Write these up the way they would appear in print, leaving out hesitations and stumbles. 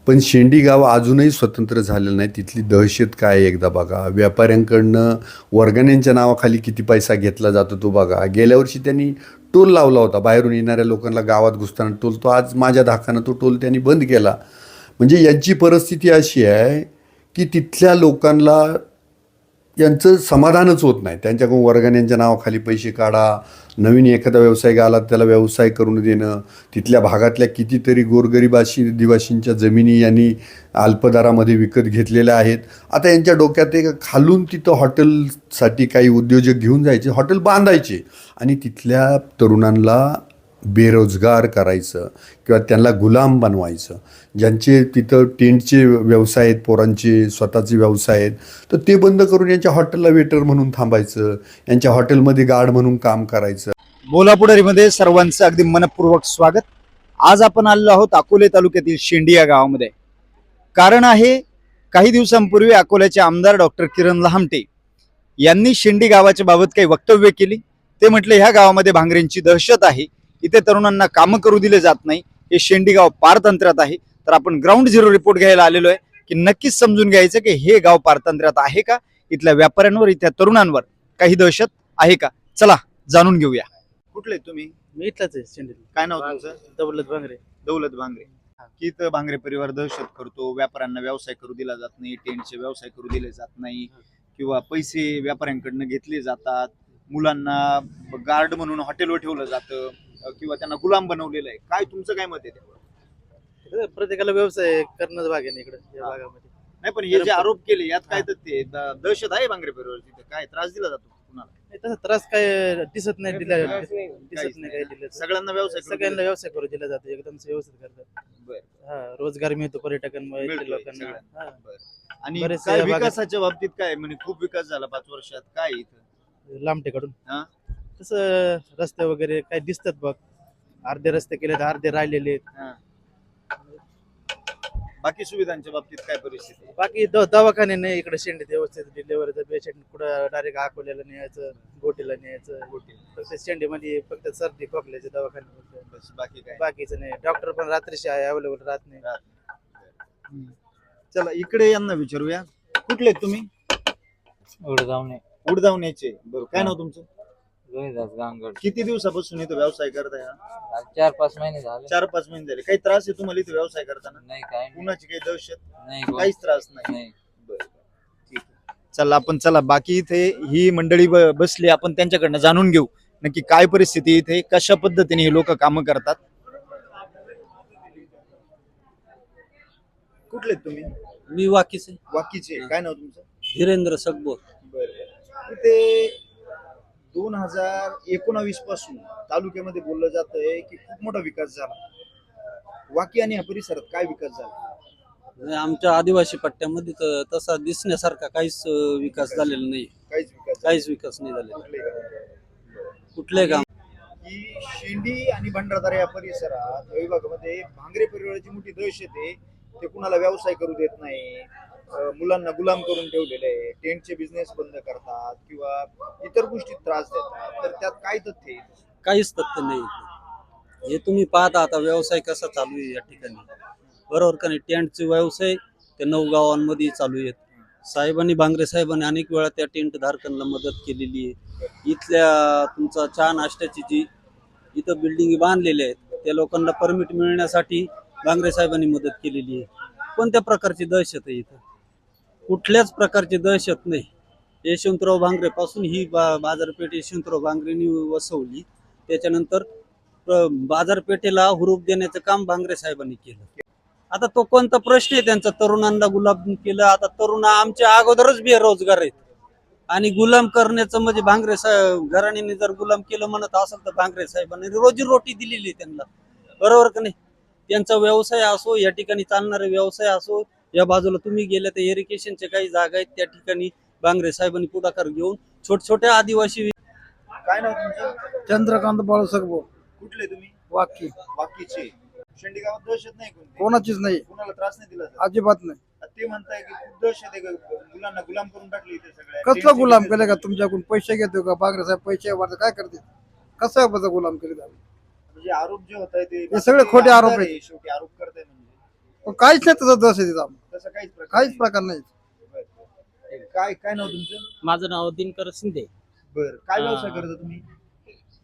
पण शेंडी गाव अजूनही स्वतंत्र झालेलं नाही. तिथली दहशत काय आहे एकदा बघा. व्यापाऱ्यांकडनं वर्गण्यांच्या नावाखाली किती पैसा घेतला जातो तो बघा. गेल्या वर्षी त्यांनी टोल लावला होता बाहेरून येणाऱ्या लोकांना गावात घुसताना टोल. तो आज माझ्या धाकानं तो टोल त्यांनी बंद केला. म्हणजे यांची परिस्थिती अशी आहे की तिथल्या लोकांना यांचं समाधानच होत नाही. त्यांच्याकडून वर्गण्यांच्या नावाखाली पैसे काढा, नवीन एखादा व्यावसायिक आला त्याला व्यवसाय करून देणं. तिथल्या भागातल्या कितीतरी गोरगरिबाशी दिवाशींच्या जमिनी यांनी अल्पदरामध्ये विकत घेतलेल्या आहेत. आता यांच्या डोक्यात एक खालून तिथं हॉटेलसाठी काही उद्योजक घेऊन जायचे, हॉटेल बांधायचे आणि तिथल्या तरुणांना बेरोजगार करायचं किंवा त्यांना गुलाम बनवायचं. ज्यांचे तिथं टेंटचे व्यवसाय आहेत, पोरांचे स्वतःचे व्यवसाय आहेत, तर ते बंद करून यांच्या हॉटेलला वेटर म्हणून थांबायचं, यांच्या हॉटेलमध्ये गार्ड म्हणून काम करायचं. बोला पुढारीमध्ये सर्वांचं अगदी मनपूर्वक स्वागत. आज आपण आलेलो आहोत अकोले तालुक्यातील शेंडी या गावामध्ये. कारण आहे, काही दिवसांपूर्वी अकोल्याचे आमदार डॉक्टर किरण लहामटे यांनी शेंडी गावाच्या बाबत काही वक्तव्य केली. ते म्हटले ह्या गावामध्ये भांगरेंची दहशत आहे, इथे तरुणांना कामं करू दिले जात नाही, हे शेंडी गाव पारतंत्र्यात आहे. तर आपण ग्राउंड झिरो रिपोर्ट घ्यायला आलेलो आहे की नक्कीच समजून घ्यायचं की हे गाव पारतंत्र्यात आहे का, इथल्या व्यापाऱ्यांवर इथल्या तरुणांवर काही दहशत आहे का. चला जाणून घेऊया. कुठले तुम्ही? मी इथलाच आहे शेंडीत. काय नाव तुमचं? दौलत भांगरे. दौलत भांगरे. की इथं भांगरे परिवार दहशत करतो, व्यापाऱ्यांना व्यवसाय करू दिला जात नाही, टेंटचे व्यवसाय करू दिले जात नाही, किंवा पैसे व्यापाऱ्यांकडनं घेतले जातात, मुलांना गार्ड म्हणून हॉटेलवर ठेवलं जातं किंवा त्यांना गुलाम बनवलेलं आहे. काय तुमचं काय मत आहे त्यावर? प्रत्येकाला व्यवसाय करणंच भाग आहे ना इकडे या भागामध्ये. नाही, पण हे जे आरोप केले यात काय तर ते दहशत आहे भांगरे परिवार, तिथे काय त्रास दिला जातो कुणाला? नाही, तसा त्रास काय दिसत नाही, दिसत नाही काय दिलं. सगळ्यांना व्यवसाय करू सगळ्यांना दिला व्यवसाय करू दिला जातो, एकदम व्यवस्थित करतात. जातो. बरं. हा, रोजगार मिळतो पर्यटकांमुळे मिळतोय लोकांना. सगळ्यांना. हा. बरं. आणि बरेचसे काय भागात- विकासाच्या बाबतीत काय म्हणजे खूप विकास झाला 5 वर्षात काय आहे इथं? लांबटेकडून हा? तसं रस्ते वगैरे काय दिसतात बघ. अर्धे रस्ते केले तर अर्धे राहिलेले आहेत. हा. बाकी सुविधांच्या बाबतीत काय परिस्थिती आहे? बाकी दवाखाने नाही इकडे शेंडीत व्यवस्थित. डिलिव्हरीचं पेशंट कुठं डायरेक्ट अकोल्याला न्यायचं, गोटीला न्यायचं. फक्त शेंडीमध्ये फक्त सर्दी खोकल्याचे दवाखाने, बस बाकी काय? बाकीचं नाही. डॉक्टर पण रात्रीचे अवेलेबल राहत नाही. चला इकडे यांना विचारूया. कुठले आहेत तुम्ही? उडदावण्याचे. बरोबर. काय नाव तुमचं? गांगड. किती दिवसापासून इथं व्यवसाय करताय? 4-5 महिने झाले. 4-5 महिने झाले. काही त्रास आहे तुम्हाला इथं व्यवसाय करताना? नाही काय कुणाची काही दहशत? नाही काहीच त्रास नाही. नाही. बरं. ठीक आहे. चला बाकी इथे ही मंडळी बसली, आपण त्यांच्याकडनं जाणून घेऊ नक्की काय परिस्थिती इथे, कशा पद्धतीने हे लोक कामं करतात. कुठले आहेत तुम्ही? मी वाकीच आहे. वाकीचे. काय नाव तुमचं? धीरेंद्र सगबोर. बरं. इथे 2019 पासून तालुक्यामध्ये बोललं जातंय की खूप मोठा विकास झाला. वाकी आणि या परिसरात काय विकास झाला? आमच्या आदिवासी पट्ट्यामध्ये तर तसा दिसण्यासारखा काहीच विकास झालेला नाही. काहीच विकास नाही झालेला. कुठले काम? ही शेंडी आणि भंडारदरा या परिसरात या विभागामध्ये भांगरे परिवाराची मोठी दहशत आहे. ते कुणाला व्यवसाय करू देत नाही, मुलांना गुलाम करून ठेवलेले आहे, टेंटचे बिझनेस बंद करतात किंवा इतर गोष्टीत त्रास देतात. तर त्यात काय तथ्य आहे? काहीच तथ्य नाही. हे तुम्ही पाहता आता व्यवसाय कसा चालू आहे या ठिकाणी, बरोबर का नाही? टेंटचे व्यवसाय त्या 9 गावांमध्ये चालू आहेत. भांगरे साहेबांनी अनेक वेळा त्या टेंट धारकांना मदत केलेली आहे. इथल्या तुमचा चहा नाश्त्याची जी इथं बिल्डिंग बांधलेल्या आहेत त्या लोकांना परमिट मिळण्यासाठी भांगरे साहेबांनी मदत केलेली आहे. कोणत्या प्रकारची दहशत आहे इथं? कुठल्याच प्रकारची दहशत नाही. यशवंतराव भांगरे पासून ही बाजारपेठ यशवंतराव भांगरेंनी वसवली. त्याच्यानंतर बाजारपेठेला हुरूप देण्याचं काम भांगरे साहेबांनी केलं. आता तो कोणता प्रश्न आहे त्यांचा? तरुणांना गुलाम केलं. आता तरुण आमच्या अगोदरच बेरोजगार आहेत आणि गुलाम करण्याचं म्हणजे भांगरे साहेब घराण्याने जर गुलाम केलं म्हणत असेल तर भांगरे साहेबांनी रोजीरोटी दिलेली त्यांना, बरोबर का नाही? त्यांचा व्यवसाय असो, या ठिकाणी चालणारे व्यवसाय असो, या बाजूला तुम्ही गेल्या तर इरिगेशनच्या काही जागा आहेत त्या ठिकाणी भांगरे साहेबांनी पुढाकार घेऊन छोट्या आदिवासी. काय नाव तुमचं? चंद्रकांत बाळू सगबो. कुठले तुम्ही? वाकी. वाकीचे. शेंडी गावात दहशत नाही कोणती? कोणाचीच नाही, कुणाला त्रास नाही दिला जात? अजिबात नाही. ते म्हणताय की खूप दहशत आहे, मुलांना गुलाम करून टाकले इथे सगळ्या. कसलं गुलाम केलं का? तुमच्याकडून पैसे घेतो का? बागरे साहेब पैसे वाटत काय करते? कसं गुलाम केले? म्हणजे आरोप जे होत आहे ते हे सगळे खोटे आरोप आहेत. शेवटी आरोप करताय म्हणजे पण काहीच नाही तसं दहशतीचा तसं काहीच काहीच प्रकार नाही. काय काय नाव तुमचं? माझं नाव दिनकर शिंदे. बरं, काय व्यवसाय करता तुम्ही?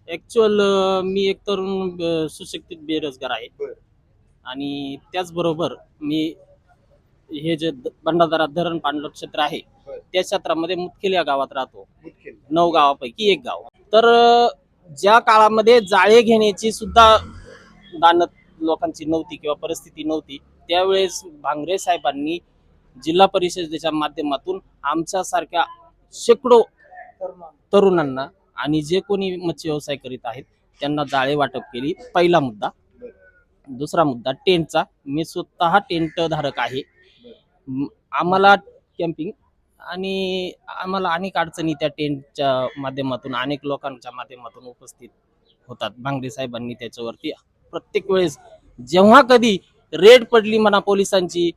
ऍक्च्युअल मी एक तरुण सुशिक्षित बेरोजगार आहे. बरं. आणि त्याचबरोबर मी हे जे भंडारदरा धरण पाणलोट क्षेत्र आहे बरं. त्या क्षेत्रामध्ये मुदखेल या गावात राहतो. मुदखेल. 9 गावापैकी एक गाव. तर ज्या काळामध्ये जाळे घेण्याची सुद्धा दानत लोकांची नव्हती किंवा परिस्थिती नव्हती, त्यावेळेस भांगरे साहेबांनी जिल्हा परिषदेच्या माध्यमातून आमच्यासारख्या शेकडो तरुणांना आणि जे कोणी मत्स्य व्यवसाय करीत आहेत त्यांना जाळे वाटप केली. पहिला मुद्दा. दुसरा मुद्दा टेंटचा. मी स्वतः टेंट धारक आहे. आम्हाला कॅम्पिंग आणि आम्हाला अनेक अडचणी त्या टेंटच्या माध्यमातून अनेक लोकांच्या माध्यमातून उपस्थित होतात. भांगरे साहेबांनी त्याच्यावरती प्रत्येक वेळेस जेव्हा कधी रेड पडली म्हणा पोलिसांची,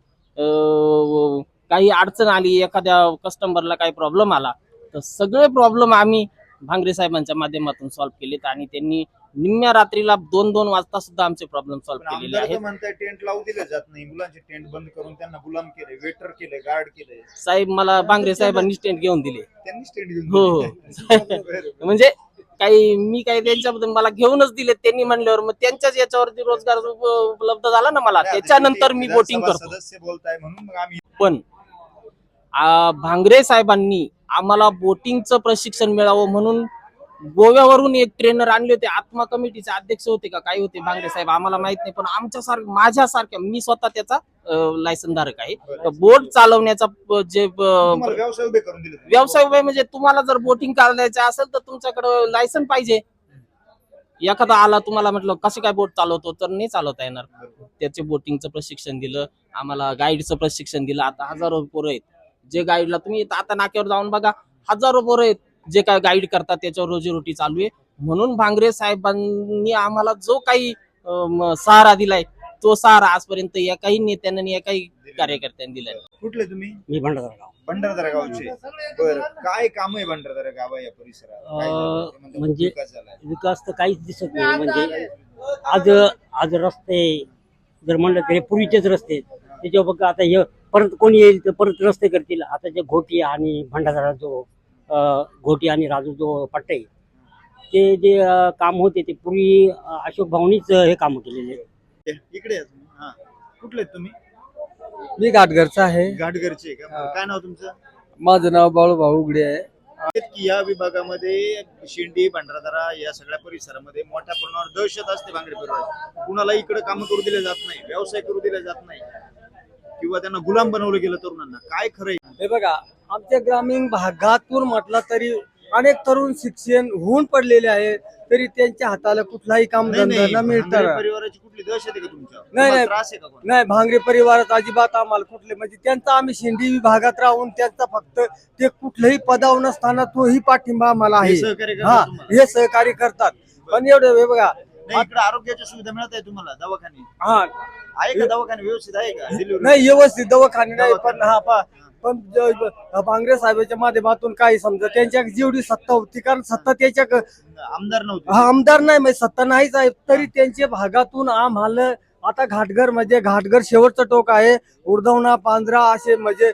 काही अडचण आली, एखाद्या कस्टमरला काही प्रॉब्लेम आला, तर सगळे प्रॉब्लेम आम्ही भांगरे साहेबांच्या माध्यमातून सॉल्व्ह केलेत आणि त्यांनी निम्म्या रात्रीला 2-2 वाजता सुद्धा आमचे प्रॉब्लेम सॉल्व्ह केलेले आहेत. म्हणताय टेंट लावू दिले जात नाही, मुलांचे टेंट बंद करून त्यांना गुलाम केले, वेटर केले, गार्ड केले. साहेब मला भांगरे साहेबांनी टेंट घेऊन दिले. त्यांनीच टेंट घेऊन हो हो. म्हणजे काही मी काही त्यांच्याबद्दल मला घेऊनच दिले. त्यांनी म्हणल्यावर मग त्यांच्याच याच्यावरती रोजगार उपलब्ध झाला ना मला. त्याच्यानंतर मी बोटिंग करतो. सदस्य बोलताय म्हणून मग आम्ही पण भांगरे साहेबांनी आम्हाला बोटिंगचं प्रशिक्षण मिळावं म्हणून गोव्यावरून एक ट्रेनर आणले होते. आत्मा कमिटीचे अध्यक्ष होते का काय होते भांगरे साहेब आम्हाला माहित नाही, पण माझ्यासारख्या मी स्वतः त्याचा लायसन धारक आहे. बोट चालवण्याचा जे तुम्हाला व्यवसाय उभे करून दिले. व्यवसाय उभे म्हणजे तुम्हाला जर बोटिंग करायचं असेल तर तुमच्याकडे लायसन पाहिजे. एखादा आला तुम्हाला म्हटलं कसे काय बोट चालवतो तर नाही चालवता येणार. त्याचे बोटिंगचं प्रशिक्षण दिलं आम्हाला, गाईडचं प्रशिक्षण दिलं. आता हजारो पोरं आहेत जे गाईडला, तुम्ही आता नाक्यावर जाऊन बघा, हजारो पोरं आहेत जे काय गाईड करतात, त्याच्यावर रोजीरोटी चालू आहे. म्हणून भांगरे साहेबांनी आम्हाला जो काही सहारा दिलाय तो सहारा आजपर्यंत एकाही नेत्याने एकाही कार्यकर्त्यांनी दिलाय. कुठले तुम्ही? मी भंडारा गाव. भंडारदरा गावचे. बरं, काय काम आहे भंडारदरा गाव या परिसरात? काय झालं? ते म्हणतात म्हणजे विकास झालाय. विकास तर काहीच दिसत नाही. म्हणजे आज रस्ते जर म्हणलं तर हे पूर्वीचेच रस्ते आहेत. त्याच्यावर बघा आता हे परत कोणी येईल तर परत रस्ते करतील. आता जे घोटी आणि भंडारा जो घोटी आणि राजू जो पट्टा आहे ते जे काम होते ते पूर्वी अशोक भाऊनीच हे काम केलेले. इकडे या तुम्ही. हा. कुठले आहेत तुम्ही? मी घाटघरचा आहे. घाटघरचे का? हा. काय नाव तुमचं? माझं नाव बाळूभाऊ उघडे आहे. की या विभागामध्ये शिंडी भंडारदरा या सगळ्या परिसरामध्ये मोठ्या प्रमाणावर दहशत असते भांगरे परिवारात. कुणाला इकडे काम करू दिले जात नाही, व्यवसाय करू दिले जात नाही किंवा त्यांना गुलाम बनवलं गेलं तरुणांना. काय खरंय? हे बघा, आमच्या ग्रामीण भागातून म्हटलं तरी अनेक तरुण शिक्षण होऊन पडलेले आहेत, तरी त्यांच्या हाताला कुठलाही काम नाही, धंदा नाही, न मिळता. भांगरे परिवाराची कुठली दहशत आहे का तुमच्या? नाही, तुम्हाला नाही. त्रास आहे का कोणाला? नाही, भांगरे परिवारात अजिबात आम्हाला कुठले, म्हणजे त्यांचा आम्ही शिंदी विभागात राहून त्यांचा फक्त ते कुठल्याही पदावर नसताना तोही पाठिंबा आम्हाला हे आहे. सहकार्य करतात हा, तुम्हाला? हे सहकार्य करतात. पण एवढं हे बघा, नाही, इकडे आरोग्याच्या सुविधा मिळत आहे तुम्हाला? दवाखाने हा आहे का? दवाखाने व्यवस्थित आहे का? Delivery? नाही व्यवस्थित दवाखाने नाही, पण दवाखाने. पण भांगरे साहेबांच्या माध्यमातून काही समजा त्यांच्या जेवढी सत्ता होती, कारण सत्ता त्याच्या आमदार नव्हते. हा आमदार नाही, म्हणजे सत्ता नाहीच आहे, तरी त्यांच्या भागातून आम्हाला आता घाटघर म्हणजे घाटघर शेवटचं टोक आहे. उर्दवणा, पांजरा असे म्हणजे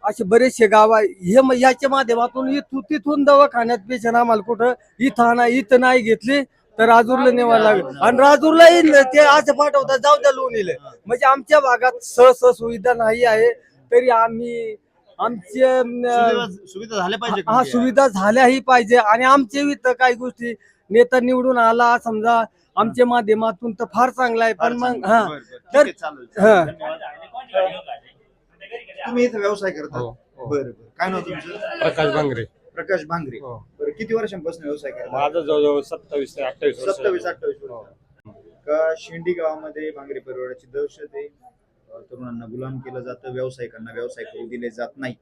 असे बरेचसे गाव आहे. हे याच्या माध्यमातून तिथून दवाखान्यात पेशंट आम्हाला कुठं इथं नाही घेतली तर राजूरला नेवायला लागेल, आणि राजूरलाही ते असं पाठवतात जाऊ द्या लोणीले. म्हणजे आमच्या भागात सुविधा नाही आहे, तरी आम्ही आमचे सुविधा झाल्या पाहिजे का? हा सुविधा झाल्याही पाहिजे. आणि आमचे इथं काही गोष्टी नेता निवडून आला समजा आमच्या माध्यमातून तर फार चांगला आहे. पण मग हा बरं, बरं. ठीक तर आहे, चालेल. हा. धन्यवाद. तुम्ही इथं व्यवसाय करता? हो. बरं. काय नाव तुमचं? प्रकाश भांगरे. प्रकाश भांगरे. हो. बरं, किती वर्षांपासून व्यवसाय करता? माझं जवळजवळ 27 ते 28 वर्ष. 27-28 हो. वर्ष. का शिंडी गावामध्ये भांगरे परिवाराची दहशत आहे, तरुणांना गुलाम केलं जातं, व्यावसायिकांना व्यवसाय करू दिले जात नाही,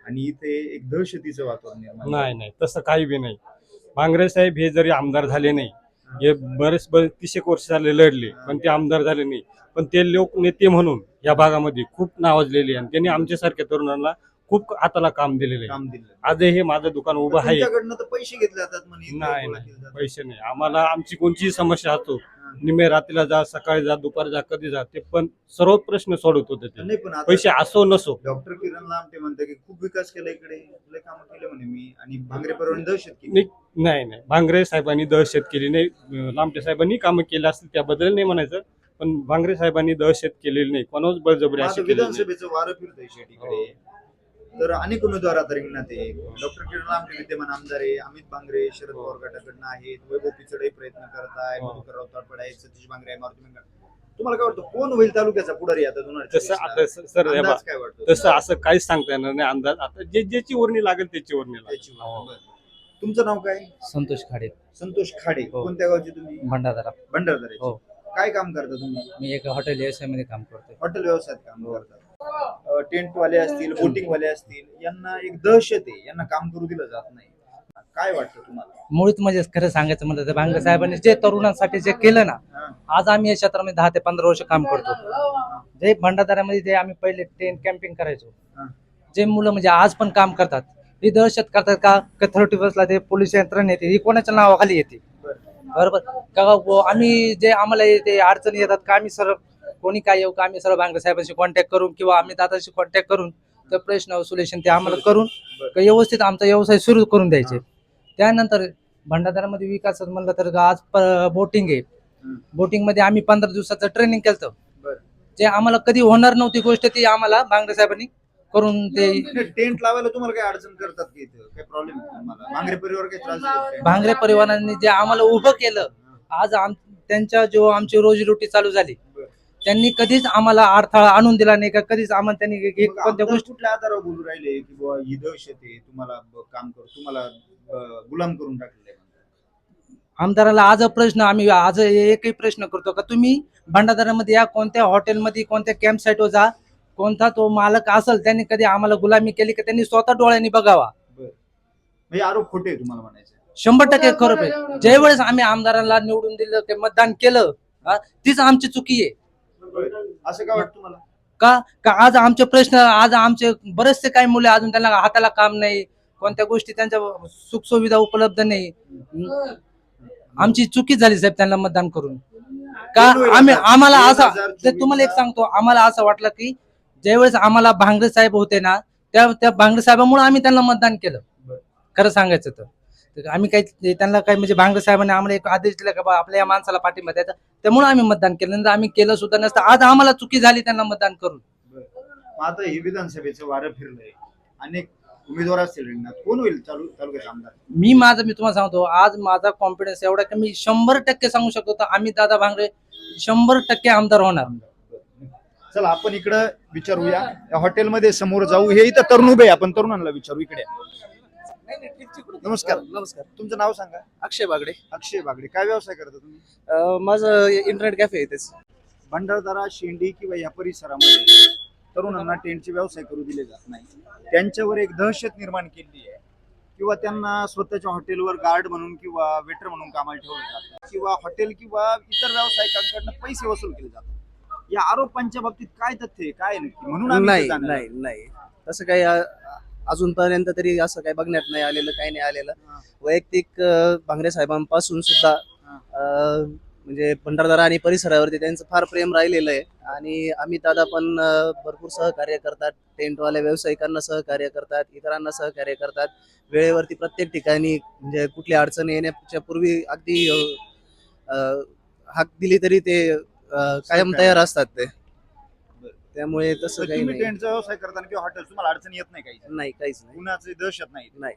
आणि इथे एक दहशतीचं वातावरण निर्माण झालं. नाही तसं काही बी नाही. भांगरे साहेब हे जरी आमदार झाले नाही, हे बरेच 30 वर्ष झाले लढले, पण ते आमदार झाले नाही, पण ते लोक नेते म्हणून या भागामध्ये खूप नावाजलेले, आणि त्यांनी आमच्यासारख्या तरुणांना खूप हाताला काम दिलेले. काम दिलं. आज हे माझं दुकान उभं आहे. तुमच्याकडनं तर पैसे घेतले जातात म्हणे. नाही पैसे नाही. आम्हाला आमची कोणतीही समस्या असतो निम्मे रात्रीला जा, सकाळी जा, दुपारी जा, कधी जा, ते पण सर्व प्रश्न सोडवत होते ते. नाही, पण आता पैसे असो नसो. डॉक्टर किरण लामटे म्हणते की खूप विकास केला इकडे, लय कामं केले म्हणे मी, आणि भांगरे परिवाराने दहशत केली. नाही, भांगरे साहेबांनी दहशत केली नाही. लामटे साहेबांनी कामं केली असतील त्याबद्दल नाही म्हणायचं, पण भांगरे साहेबांनी दहशत केलेली नाही, कोणाच बळजबरी आता अशी केलेली नाही. विधानसभेचं वारं फिरतंय शेतीकडे, तर अनेक उमेदवार आता रिंगणात आहे. डॉक्टर किरण लामटे विद्यमान आमदार आहे, अमित भांगरे शरद पवार गटाकडनं आहेत, वैभव पिचडे प्रयत्न करत आहे, मधुकरराव तळपडे आहेत, सतीश भांगरे आहे, मारुती मेंगळ. तुम्हाला काय वाटतं कोण होईल तालुक्याचा पुढारी आता 2024 तसं आता सर हे अंदाज बा- काय वाटतं तसं असं काहीच सांगता येणार नाही अंदाज. आता ज्याची वर्णी लागेल त्याची वर्णी लागेल. त्याची बरं. तुमचं नाव काय? संतोष खाडे, संतोष खाडे. हो. कोणत्या गावचे तुम्ही? भंडारा. भंडारदरे. हो. काय काम करता तुम्ही? मी एक हॉटेल व्यवसायामध्ये काम करतोय. हॉटेल व्यवसायात काम करतात. टेंट वाले असतील, बोटिंग वाले असतील, यांना एक दहशत आहे, यांना काम करू दिलं जात नाही. काय वाटतं तुम्हाला? मुळीच म्हणजे खरं सांगायचं म्हणलं तर भांगरे साहेबांनी जे तरुणांसाठी जे केलं ना, हा. आज आम्ही या क्षेत्रामध्ये 10 ते 15 वर्ष काम करतो. जे भंडारदऱ्यामध्ये जे आम्ही पहिले टेंट कॅम्पिंग करायचो, हा. जे मुलं म्हणजे आज पण काम करतात, ही दहशत करतात का 31ला ते पोलीस यंत्रणा येते, ही कोणाच्या नावाखाली येते? बरोबर का? आम्ही जे आम्हाला ते अडचणी येतात का, आम्ही सरळ कोणी काय येऊ का, आम्ही सरळ भांगरे साहेबांशी कॉन्टॅक्ट करून किंवा आम्ही दादाशी कॉन्टॅक्ट करून तर प्रश्न सोल्युशन ते आम्हाला करून व्यवस्थित आमचा व्यवसाय सुरू करून द्यायचे. त्यानंतर भंडारदऱ्यामध्ये विकास म्हणलं तर आज बोटिंग आहे. बोटिंग मध्ये आम्ही 15 दिवसाचं ट्रेनिंग केलं, बरं. जे आम्हाला कधी होणार नव्हती गोष्ट, ती आम्हाला भांगरे साहेबांनी करून ते. टेंट लावायला तुम्हाला काय अडचण करतात की इथं? काय प्रॉब्लेम तुम्हाला? भांगरे परिवार काही त्रास देतात? भांगरे परिवारांनी जे आम्हाला उभं केलं, आज त्यांच्या जो आमची रोजीरोटी चालू झाली, त्यांनी कधीच आम्हाला अडथळा आणून दिला नाही का, कधीच आम्हाला त्यांनी मग कोणत्या आमदार गोष्टी. कुठल्या आधारावर बोलू राहिले की बुवा ही दहशत आहे, तुम्हाला काम करू, तुम्हाला गुलाम करून टाकलेलं आहे? आमदाराला आज प्रश्न आम्ही आज एकही प्रश्न करतो का, तुम्ही भंडारदऱ्यामध्ये या, कोणत्या हॉटेलमध्ये कोणत्या कॅम्प साईटवर जा, कोणता तो मालक असेल त्यांनी कधी आम्हाला गुलामी केली का, त्यांनी स्वतः डोळ्यांनी बघावा. म्हणजे आरोप खोटे आहे तुम्हाला म्हणायचं? 100% खरं आहे. ज्या वेळेस आम्ही आमदाराला निवडून दिलं, ते मतदान केलं, तीच आमची चुकी आहे. असं का वाटतं तुम्हाला? का आज आमचे प्रश्न, आज आमचे बरेचसे काही मुले अजून त्यांना हाताला काम नाही, कोणत्या गोष्टी त्यांच्या सुखसुविधा उपलब्ध नाही. आमची चुकी झाली साहेब त्यांना मतदान करून. का आम्हाला असं ते तुम्हाला एक सांगतो, आम्हाला असं वाटलं की ज्यावेळेस आम्हाला भांगरे साहेब होते ना, त्या भांगरे साहेबांमुळे आम्ही त्यांना मतदान केलं. खरं सांगायचं तर आम्ही काही त्यांना काही म्हणजे भांगरे साहेबांनी आम्हाला एक आदेश दिला का बा आपल्या या माणसाला पाठिंबा द्यायचा, त्यामुळे आम्ही मतदान केलं. नंतर आम्ही केलं सुद्धा नसतं, आज आम्हाला चुकी झाली त्यांना मतदान करून. आता ही विधानसभेचं वारं फिरलंय, अनेक उमेदवार असतील रिंगणात, कोण होईल तालुक्याचा आमदार? मी तुम्हाला सांगतो, आज माझा कॉन्फिडन्स एवढा की मी 100% सांगू शकतो तर आम्ही दादा भांगरे 100% आमदार होणार. चला आपण इकडं विचारूया, या हॉटेलमध्ये समोर जाऊ. हे इथं तरुण उभे आहे, आपण तरुणांना विचारू. इकडे नमस्कार. नमस्कार. तुमचं नाव सांगा. अक्षय बागडे. अक्षय बागडे. काय व्यवसाय करता तुम्ही? माझं इंटरनेट कॅफे आहे तेच. भंडारदरा, शेंडी किंवा या परिसरामध्ये तरुणांना टेंटचे व्यवसाय करू दिले जात नाही, त्यांच्यावर एक दहशत निर्माण केली आहे, किंवा त्यांना स्वतःच्या हॉटेलवर गार्ड म्हणून किंवा वेटर म्हणून कामाला ठेवलं जातं, किंवा हॉटेल किंवा इतर व्यावसायिकांकडनं पैसे वसूल केले जातात. या आरोपांच्या बाबतीत काय तथ्य आहे, काय नक्की? म्हणून आम्ही नाही इथं जाणार नाही आहोत. नाही तसं काही अजूनपर्यंत तरी असं काही बघण्यात नाही आलेलं, काही नाही आलेलं. हा. वैयक्तिक भांगरे साहेबांपासून सुद्धा म्हणजे भंडारदरा आणि परिसरावरती त्यांचं फार प्रेम राहिलेलं आहे, आणि आम्ही दादा पण भरपूर सहकार्य करतात, टेंटवाल्या व्यावसायिकांना सहकार्य करतात, इतरांना सहकार्य करतात. वेळेवरती प्रत्येक ठिकाणी म्हणजे कुठली अडचण येण्याच्या पूर्वी अगदी हाक दिली तरी ते कायम तयार असतात ते. त्यामुळे तसं तर काही तुम्ही नाही. टेंटचा व्यवसाय करताना किंवा हॉटेल तुम्हाला अडचण येत नाही काही? नाही, काहीच नाही. गुन्ह्याची दहशत नाही? नाही.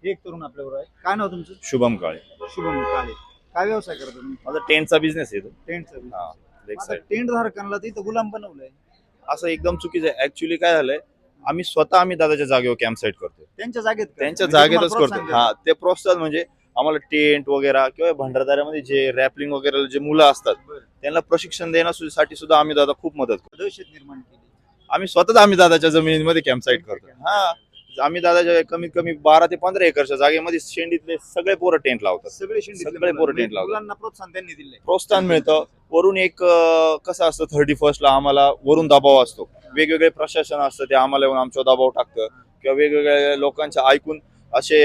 एक तरुण आपल्याबरोबर आहे. काय नाव तुमचं? शुभम काळे. शुभम काळे. काय व्यवसाय करता तुम्ही? माझा टेंटचा बिझनेस आहे तो. टेंटचा हा, लेग साईड. टेंट धारकांना तर इथं गुलाम बनवलंय. असं एकदम चुकीचं आहे. ऍक्च्युली काय झालंय, आम्ही दादाच्या जागेवर कॅम्प साईट करतोय, त्यांच्या जागेत का? त्यांच्या म्हणजे जागेतच तुम्हाला करतोय. प्रोत्साहन हा, ते प्रोत्साहन म्हणजे आम्हाला टेंट वगैरे किंवा भंडारदऱ्यामध्ये जे रॅपलिंग वगैरे जे मुलं असतात बरं. त्यांना प्रशिक्षण देण्यासाठी सुद्धा आम्ही दादा खूप मदत करतो. दहशत निर्माण केली. आम्ही दादाच्या जमिनीमध्ये कॅम्प साईट करतोय. हा, आम्ही दादाच्या कमीत कमी 12 ते 15 एकरच्या जागेमध्ये शेंडीतले सगळे पोरं टेंट लावतात. सगळे शेंडीतले सगळे पोरं मुलं. टेंट लावतात. मुलांना प्रोत्साहन त्यांनी दिलंय. प्रोत्साहन मिळतं. वरून एक कसं असतं, 31st ला आम्हाला वरून दबाव असतो, वेगवेगळे प्रशासन असतं, ते आम्हाला येऊन आमच्यावर दबाव टाकतं, किंवा वेगवेगळ्या लोकांच्या ऐकून असे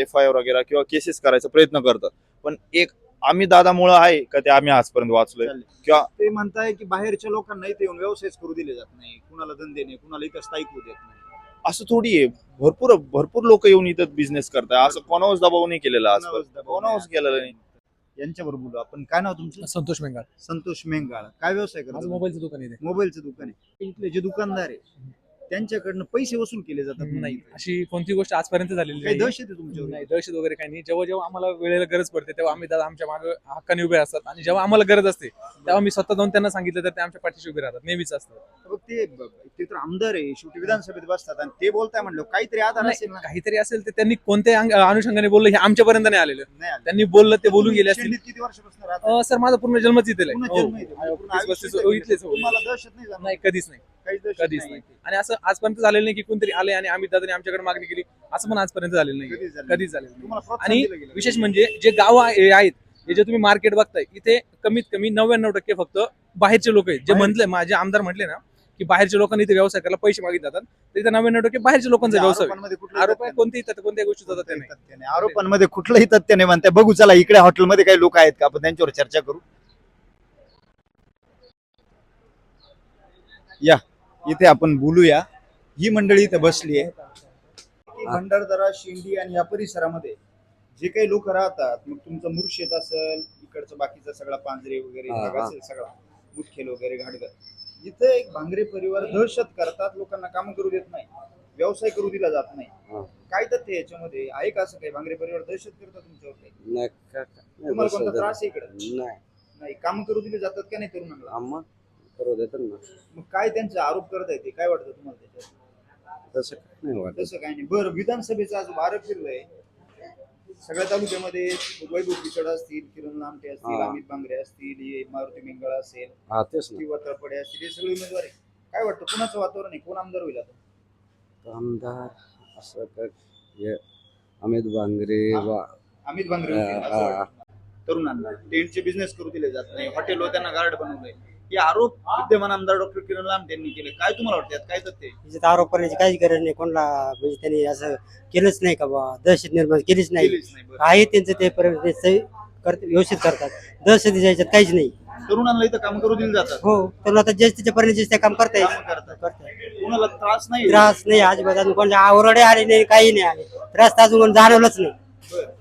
FIR वगैरे किंवा केसेस करायचा प्रयत्न करतात. पण एक आम्ही दादामुळं आहे का ते आम्ही आजपर्यंत वाचलोय चालेल. किंवा ते म्हणताय की बाहेरच्या लोकांना इथे येऊन व्यवसायच करू दिले जात नाही, कुणाला धंदे नाही, कुणाला इथं स्थायिक होऊ देत नाही. असं थोडी आहे. भरपूर लोक येऊन इथं बिझनेस करतात. असं कोणावरच दबाव नाही केलेला आजपर्यंत. कोणावरच केलेलं नाही. यांच्याबरोबर बोलू आपण. काय नाव तुमचं? संतोष मेंगाळ. संतोष मेंगाळ. काय व्यवसाय माझं करतो? मोबाईलचं दुकान आहे. मोबाईलचं दुकान आहे. इथले जे दुकानदार आहे त्यांच्याकडनं पैसे वसूल केले जातात नाही नाही, अशी कोणती गोष्ट आजपर्यंत झालेली काही नाही. दहशत आहे तुमच्यावर? नाही दहशत वगैरे काही नाही. जेव्हा जेव्हा आम्हाला वेळेला गरज पडते तेव्हा आम्ही दादा आमच्या मागे हक्काने उभे असतात आणि जेव्हा आम्हाला गरज असते तेव्हा मी स्वतः जाऊन त्यांना सांगितलं तर ते आमच्या पाठीशी उभे राहतात, नेहमीच असतात. बघ ते तर आमदार आहे, शेवटी विधानसभेत बसतात आणि ते बोलताय म्हणलं काहीतरी आधार नाही, असेल ना. काहीतरी असेल तर त्यांनी कोणत्या अनुषंगाने बोललं हे आमच्यापर्यंत नाही आलेलं. नाही आलं. त्यांनी बोललं ते बोलून गेले असतील. शेंडीत किती वर्षापासून राहतात? सर माझा पूर्ण जन्मच इथे पूर्ण आहे. जन्म इथे. हो, पूर्ण 30-35 आयुष्य हो, इथे. इथलेच हो. तुम्हाला दहशत नाही जाणार? नाही कधीच नाही, काहीच दहशत कधीच नाही. नाही. आणि असं आजपर्यंत झालेलं नाही की कोणतरी आले आणि आम्ही दादाने आमच्याकडे मागणी केली, असं पण आजपर्यंत झालेलं नाही. कधीच झालं कधीच झालेलं नाही. तुम्हाला प्रोत्साहन आणि दिलं गेलं. विशेष म्हणजे जे गाव आहेत हे जे तुम्ही मार्केट बघताय इथे कमीत कमी 99% फक्त बाहेरचे लोक आहेत. जे म्हटले माझे आमदार म्हटले ना की बाहेरच्या लोकांनी इथे व्यवसाय करायला पैसे मागितले जातात, तर इथे 99% बाहेरच्या लोकांचा व्यवसाय आहे. आरोपांमध्ये कुठलंही आरोप तथ्य आहे नाही. कोणत्याही गोष्टीचा तथ्य नाही. तथ्य नाही. आरोपांमध्ये कुठलंही तथ्य नाही म्हणताय. बघू चला इकडे हॉटेलमध्ये काही लोक आहेत का, आपण त्यांच्यावर चर्चा करू. या इथे आपण बोलूया. ही मंडळी इथे बसली आहे. भंडारदरा, शेंडी आणि या परिसरामध्ये जे काही लोक राहतात, मग तुमचं मुर्शेद असेल, इकडचं बाकीचा सगळा पांजरे वगैरे भाग असेल, सगळा मुदखेल वगैरे घाटगर, इथे एक भांगरे परिवार दहशत करतात, लोकांना काम करू देत नाही, व्यवसाय करू दिला जात नाही. काय तथ्य याच्यामध्ये आहे का? असं काही भांगरे परिवार दहशत करतात तुमच्यावर? काही तुम्हाला कोणता त्रास आहे इकडे? नाही काम करू दिले जातात का नाही तरुणांना? करू देतात ना. मग काय त्यांचा आरोप करता येते? काय वाटतं तुम्हाला त्याच्यावर? तसं काय नाही वाटत. तसं काही नाही. बरं, विधानसभेचा आज वारं फिरलंय सगळ्या तालुक्यामध्ये. वैभव पिचड असतील, किरण लामटे असतील, हा. अमित बांगरे असतील, हे मारुती मेंगळ असेल हा तेच ना. किंवा तळपडे असतील, हे सगळे उमेदवार आहे. काय वाटतं कुणाचं वातावरण आहे? कोण आमदार होईल आता? आमदार असं काय हे अमित बांगरे अमित बांगरे होतील असं वाटतं. तरुणांना टेंटचे बिझनेस करू दिले जात नाही, हॉटेलवर त्यांना गार्ड बनवलंय, हे आरोप विद्यमान आमदार डॉक्टर किरण लामटे यांनी केले. काय तुम्हाला वाटतं यात काय तथ्य आहे? त्याच्यात आरोप करण्याची काहीच गरज नाही कोणाला, म्हणजे त्यांनी असं केलंच नाही का बा, दहशत निर्माण केलीच नाही. केलीच नाही. बरं. आहे त्यांचं ते व्यवस्थित करतात, दहशतीच्या याच्यात काहीच नाही. तरुणांना इथं काम करू दिले जातात, हो तर आता जे त्याच्या पर्यंत ते काम करता येईल. कामं करतात. कुणाला त्रास नाही? त्रास नाही अजिबात, अजून कोणत्या आवरडे आले नाही, काही नाही आले त्रास तर अजून कोण जाणवलंच नाही. बरं.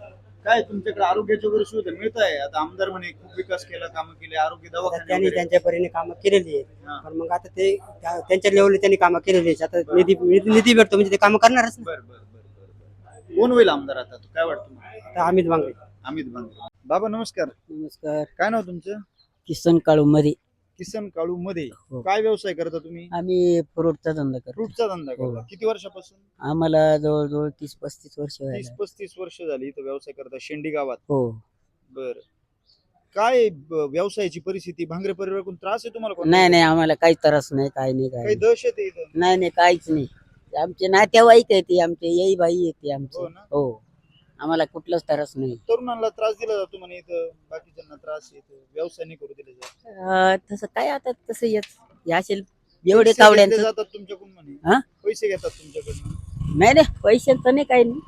काय तुमच्याकडे आरोग्याची वगैरे सुविधा मिळत आहे? आता आमदार म्हणे खूप विकास केला, कामं केले, आरोग्य आता दवाखाने त्यांनी वगैरे. त्यांच्या परीने कामं केलेली हा. आहेत, पण मग आता ते त्यांच्या लेवलला त्यांनी कामं केलेली आहेत. आता निधी भेटतो म्हणजे ते कामं करणारच ना. बरं बरं बरं बरं. कोण होईल आमदार आता? काय वाटतं तुम्हाला? आता अमित बांगरे. अमित बांगरे. बाबा नमस्कार. नमस्कार. काय नाव तुमचं? किसन काळू मध्ये किसन काळू मध्ये. हो. काय व्यवसाय करता तुम्ही? आम्ही फ्रूटचा धंदा करतो. फ्रूटचा धंदा करता. हो. किती वर्षापासून? आम्हाला जवळजवळ 30-35 वर्ष 30-35 वर्ष झाली इथं व्यवसाय करता शेंडी गावात. हो. बर. काय व्यवसायाची परिस्थिती? भांगरे परिवाराकडून त्रास आहे तुम्हाला कोणता? नाही आम्हाला काही त्रास नाही, काही नाही, काही काही दहशत आहे इथं? नाही काहीच नाही. आमचे नातेवाईक आहे ते, आमचे येई बाई येते आमचे. हो ना? हो, आम्हाला कुठलाच त्रास नाही. तरुणांना त्रास दिला जातो म्हणे इथं, बाकीच्यांना त्रास येतो, व्यवसाय नाही करू दिले जात. तसं काय आता तसं येत असेल एवढे कावड्यांचं. जातात तुमच्याकडून म्हणे. हा? पैसे घेतात तुमच्याकडून. नाही पैशांचं नाही, काही नाही,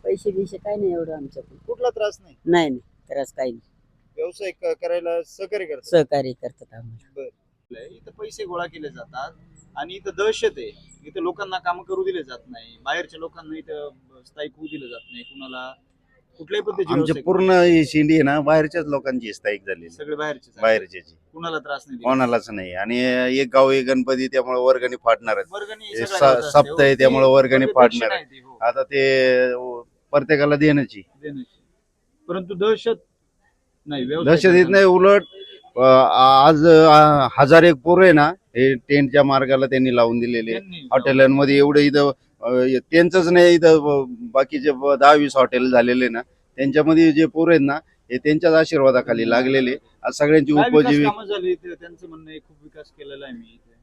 पैसे बिशे काही नाही एवढं आमच्याकडून. कुठला त्रास नाही? नाही त्रास काही नाही, व्यवसाय करायला सहकार्य करतात. सहकार्य करतात आम्हाला. इथं पैसे गोळा केले जातात आणि इथं दहशत आहे. इथं लोकांना काम करू दिले जात नाही, बाहेरच्या लोकांना इथं स्थायिक होऊ दिलं जात नाही, कुणाला कुठल्याही पद्धतीचे आमचे व्यवसाय पूर्ण ही शेंडी आहे ना बाहेरच्याच लोकांची स्थायिक झालेली, सगळे बाहेरचे बाहेरच्याची कुणाला त्रास नाही दिला. कोणालाच नाही. आणि एक गाव एक गणपती, त्यामुळे वर्गणी फाडणारच. वर्गणी हे सगळ्या गावात असते. सप्त आहे, हो, त्यामुळे ती वर्गणी दक्षिणा फाडणार आहे आहे. ती, हो, आता ते प्रत्येकाला देण्याची देण्याची. परंतु दहशत नाही, व्यवसाय दहशत येत करताना. नाही. उलट आज 1000 एक पोरं आहे ना, हे टेंटच्या मार्गाला त्यांनी लावून दिलेले. त्यांनी हॉटेलांमध्ये एवढं इथं त्यांचंच नाही, इथं बाकीचे 10-20 हॉटेल झालेले ना, त्यांच्यामध्ये जे पोरं आहेत ना, हे त्यांच्याच आशीर्वादाखाली लागलेले. आज सगळ्यांची काय विकास उपजीवी कामं झाली इथे? त्यांचं म्हणणं आहे खूप विकास केलेला आहे मी इथे.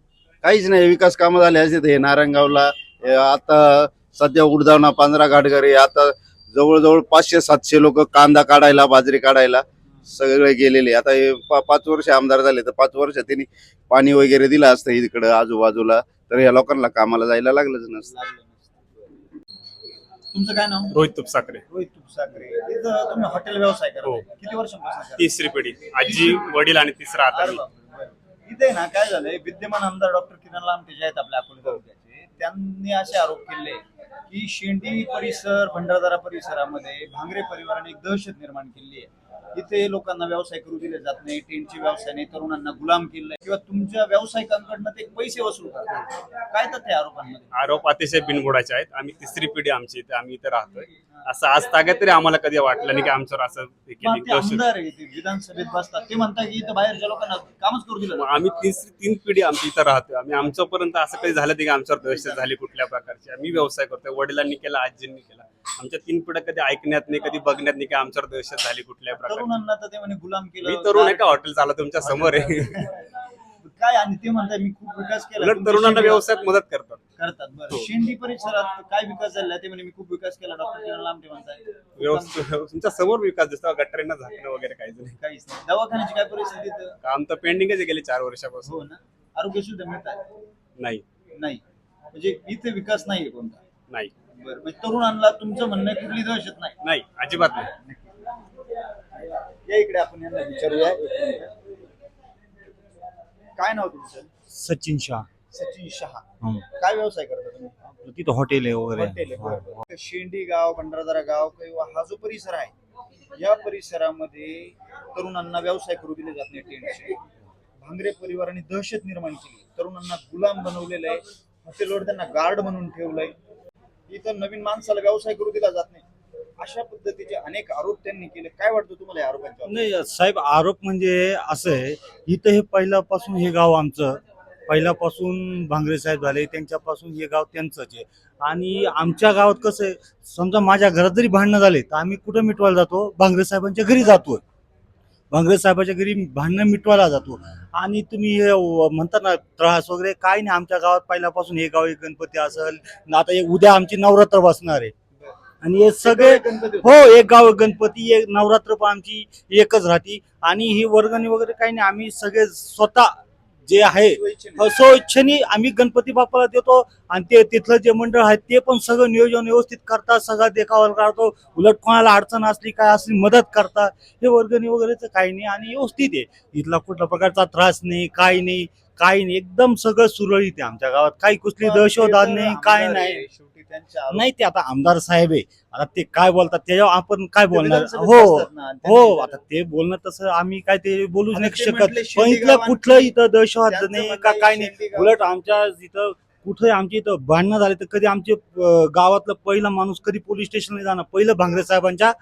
काहीच नाही. विकास कामं झाले असते हे नारायणगावला. आता सध्या उडदावना 15 घाटघरे, आता जवळजवळ 500-700 लोक कांदा काढायला, बाजरी काढायला सगळे गेलेले. आता हे 5 वर्ष आमदार झाले, तर 5 वर्ष त्यांनी पाणी वगैरे दिलं असतं इकडं आजूबाजूला, तर या लोकांना कामाला जायला लागलंच नसतं. लागलं नसतं. तुमचं काय नाव? रोहित तुपसाकरे. रोहित तुपसाकरे. इथं तुम्ही हॉटेल व्यवसाय करता. हो. किती वर्षांपासून करता? तिसरी पिढी, आजी वडील आणि तिसरा आता अरे मी. बापरे, बरं. इथे ना काय झालंय, विद्यमान आमदार डॉक्टर किरण लामटे जे आहेत आपल्या अकोले तालुक्याचे, त्यांनी असे आरोप केले की शेंडी परिसर, भंडारदरा परिसरामध्ये भांगरे परिवाराने एक दहशत निर्माण केली आहे. इथे लोकांना व्यवसाय करू दिले जात नाही, टेंटचे व्यवसायाने तरुणांना गुलाम केलंय किंवा तुमच्या व्यावसायिकांकडनं ते पैसे वसूल करतात. काय तथ्य आरोपांमध्ये? आरोप अतिशय बिनबुडाचे आहेत. आम्ही तिसरी पिढी आमची इथे, आम्ही इथे राहतोय. असं आज ताग्यात तरी आम्हाला कधी वाटलं नाही की आमच्यावर असं हे मग केली ते आमदार आहे, ते विधानसभेत बसतात, ते म्हणतात की इथं बाहेरच्या लोकांना कामच करू दिलं जातं. आम्ही तीन पिढी आमची इथं राहतोय. आम्ही आमच्यापर्यंत असं कधी झालं नाही की आमच्यावर दहशत झाली कुठल्या प्रकारची. आम्ही व्यवसाय करतोय, वडिलांनी केला, आजींनी केला. आमच्या 3 पिढ्या कधी ऐकण्यात नाही, कधी बघण्यात नाही की आमच्यावर दहशत झाली कुठल्या प्रकारची. तरुणांना तर ते म्हणे गुलाम मी केलं. तरुण आहे का हॉटेल चालू तुमच्या समोर आहे. काय आणि ते म्हणतात मी खूप विकास केला. उलट तुमच्या तरुणांना शेंडी- व्यवसायात मदत करतात. करतात. बरं, हो. शेंडी परिसरात काय विकास झाला? ते म्हणे मी खूप विकास केला. डॉक्टर किरण लामटे म्हणताय. तुमच्या समोर विकास दिसतो, गटरींना झाकणं वगैरे काहीच नाही. काहीच नाही. दवाखान्याची काय परिस्थिती इथं? काम तर पेंडिंगच आहे गेले 4 वर्षापासून. हो ना. आरोग्य सुद्धा मिळतात नाही नाही, म्हणजे इथे विकास नाहीये कोणता. नाही बरं, म्हणजे तरुणांना तुमचं म्हणणं आहे कुठली दहशत नाही. नाही अजिबात नाही. या इकडे आपण यांना विचारूया. काय नाव तुमचं? सचिन शाह. सचिन शहा. हं. काय व्यवसाय करता तुम्ही? तिथं हॉटेल आहे वगैरे. हॉटेल आहे. बरं. शेंडी गाव, भंडारदरा गाव किंवा हा जो परिसर आहे, या परिसरामध्ये तरुणांना व्यवसाय करू दिले जात नाही. टेंटचे भांगरे परिवाराने दहशत निर्माण केली, तरुणांना गुलाम बनवलेलं आहे, हॉटेलवर त्यांना गार्ड म्हणून ठेवलंय. इथं नवीन माणसाला व्यवसाय करू दिला जात नाही. अशा पद्धतीचे अनेक आरोप त्यांनी केले. काय वाटतं तुम्हाला या आरोपांच्या? नाही साहेब, आरोप म्हणजे असं आहे, इथं हे पहिल्यापासून हे गाव आमचं, पहिल्यापासून भांगरे साहेब झाले, त्यांच्यापासून हे गाव त्यांचंच आहे. आणि आमच्या गावात कसं आहे, समजा माझ्या घरात जरी भांडणं झाले तर आम्ही कुठं मिटवायला जातो? भांगरे साहेबांच्या घरी जातो. भांगरे साहेबाच्या घरी भांडणं मिटवायला जातो. आणि तुम्ही हे म्हणता ना त्रास वगैरे, काय नाही. आमच्या गावात पहिल्यापासून हे गाव, एक गणपती असेल, आता उद्या आमची नवरात्र बसणार आहे. आणि हे सगळे हो, एक गाव गणपती, एक नवरात्र पण आमची एकच राहते. आणि ही वर्गणी वगैरे काही नाही, आम्ही सगळे स्वतः जे आहे स्वइच्छेने आम्ही गणपती बाप्पाला देतो. आणि ते तिथलं जे मंडळ आहे ते पण सगळं नियोजन व्यवस्थित करतात, सगळा देखावा करतो. उलट कोणाला अडचण असली काय असली मदत करतात. हे वर्गणी वगैरेच काही नाही आणि व्यवस्थित आहे. इथला कुठल्या प्रकारचा त्रास नाही, काही नाही, काही नाही. एकदम सगळं सुरळीत आहे आमच्या गावात. काही कुठली दहशत नाही, काय नाही. शेवटी त्यांच्या आरोप- नाही, ते आता आमदार साहेब आहे, आता ते काय बोलतात त्याच्यावर आपण काय बोलणार? विधानसभेत हो बसतात ना, त्यांनी हो, विचारलं. आता ते बोलणं तसं आम्ही काय ते बोलूच आता नाही ते शकत. म्हटले पण शेंडी इथलं गावात- कुठलं इथं दहशत त्यांचं नाही म्हणणं का आहे काय नाही. शेंडी गावात- उलट आमच्या इथं कुठे आमच्या इथं भांडणं झाले तर कधी आमचे गावातलं पहिला माणूस कधी पोलीस स्टेशनला जाणार, पहिलं भांगरे साहेबांच्या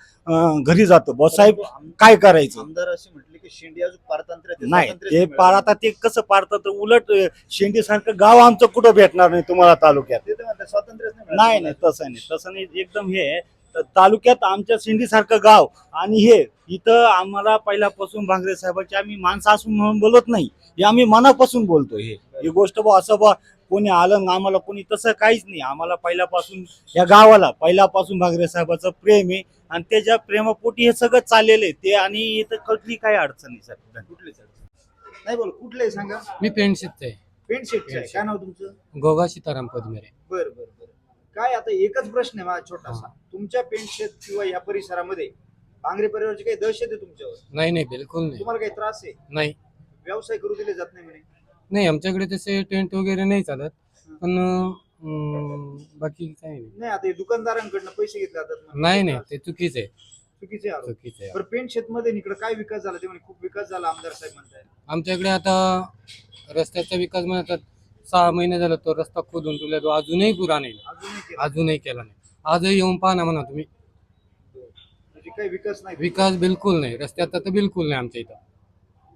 घरी जातो. बॉस साहेब काय करायचं? आमदार असे म्हटले की शेंडी अजून पारतंत्र्य आहे, नाही, स्वातंत्र्य ते मिळालं. पार आता ते कसं पारतात? उलट शेंडी सारखं गाव आमचं कुठं भेटणार नाही तुम्हाला तालुक्यात. ते तर म्हणतात स्वातंत्र्यच नाही नाही मिळालं. नाही, तसं नाही, तसं नाही. एकदम हे आहे. तर तालुक्यात आमच्या सिंधी सारखं गाव आणि हे इथं आम्हाला पहिल्यापासून भांगरे साहेबांची आम्ही माणसं असून म्हणून बोलत नाही, हे आम्ही मनापासून बोलतो. ही गोष्ट बा असं बा कोणी आलं ना आम्हाला, कोणी तसं काहीच नाही. आम्हाला पहिल्यापासून या गावाला पहिल्यापासून भांगरे साहेबाचं प्रेम आहे आणि त्याच्या प्रेमापोटी हे सगळं चाललेलं आहे ते. आणि इथं कुठली काही अडचण नाही सर. कुठले सर? नाही बोल, कुठले सांगा. मी पेंटशीच आहे. पेंट शेटचे आहे. काय नाव तुमचं? गोगा सीताराम पदमेरे. बरं बरं बरं. काय आता एकच प्रश्न आहे माझा छोटासा. तुमच्या पेंट शेत किंवा या परिसरामध्ये भांगरे परिवाराची काही दहशत आहे तुमच्यावर? नाही नाही, बिलकुल नाही. तुम्हाला काही त्रास आहे? नाही व्यवसाय करू दिले जात नाही म्हणे? नाही, आमच्याकडे तसे टेंट वगैरे नाही चालत, पण बाकी काही नाही. नाही, आता हे दुकानदारांकडनं पैसे घेतले जातात म्हणे. नाही नाही, ते चुकीचं आहे. चुकीचे आरोप. चुकीचं आहे. बरं, पेंट शेत मध्ये इकडे काय विकास झाला? ते म्हणे खूप विकास झाला आमदार साहेब म्हणताय. आमच्याकडे आता रस्त्याचा विकास म्हणतात 6 महिने झाला तो रस्ता खोदून तुला तो अजूनही पुरा नाही, अजूनही केला. अजूनही केला नाही. आजही येऊन पाहा ना म्हणा तुम्ही, म्हणजे काही विकास नाही. विकास बिलकुल नाही. रस्त्याचा तर बिलकुल नाही आमच्या इथं.